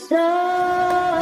Mahirap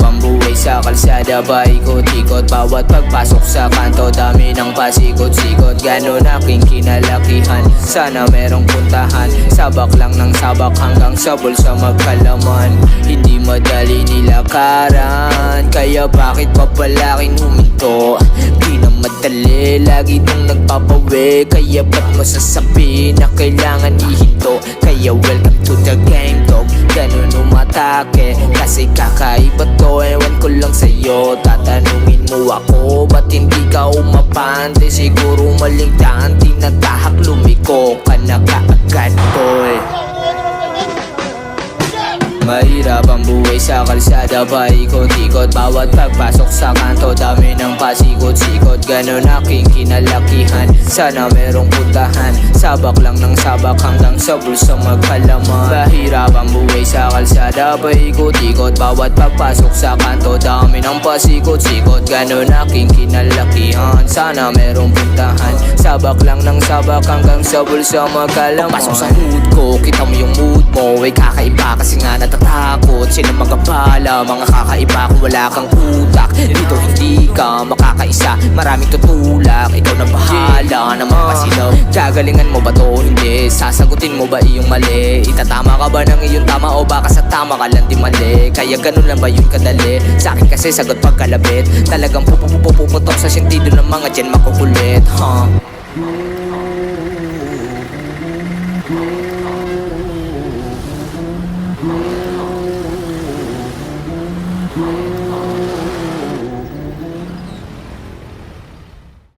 ang buhay sa kalsada, paikot-ikot. Bawat pagpasok sa kanto, dami ng pasikot-sikot. Ganon aking kinalakihan, sana merong puntahan. Sabak lang ng sabak hanggang sa bulsa magkalaman. Hindi madali nilakaran, kaya bakit pa palaking huminto? Di na madali, lagi nung nagpapawi. Kaya ba't masasabi na kailangan ihinto? Kaya welcome to the gang dog, ganon umatake. Kasi kakaiba to, ewan ko lang sa'yo. Tatanungin mo ako, ba't hindi ka umapante? Siguro maling daan, tinatahak, lumiko ka na kaagad, boy. Mahirap ang buhay sa kalsada, paikot-ikot. Bawat pagpasok sa kanto, dami ng pasikot-sikot. Ganon aking kinalakihan, sana merong puntahan. Sabak lang ng sabak hanggang sa bulsa magkalaman. Mahirap ang buhay sa kalsada, paikot-ikot. Bawat pagpasok sa kanto, dami ng pasikot-sikot. Ganon aking kinalakihan, sana merong puntahan. Sabak lang ng sabak hanggang sa bulsa magkalaman. Pasok sa hood ko, kita mo yung mood mo. Ay kakaiba kasi nga natatakot. Sino mga bala, mga kakaiba kung wala kang utak. Dito hindi ka makakaisa, maraming tutulak. Ikaw na bahala na mapasilaw. Gagalingan mo ba to? Hindi. Sasagutin mo ba iyong mali? Itatama ka ba ng iyong tama o baka sa tama ka lang di mali? Kaya ganun lang ba yun kadali? Sa akin kasi sagot pagkalabit. Talagang pupupupuputok sa sentido ng mga dyan makukulit, huh?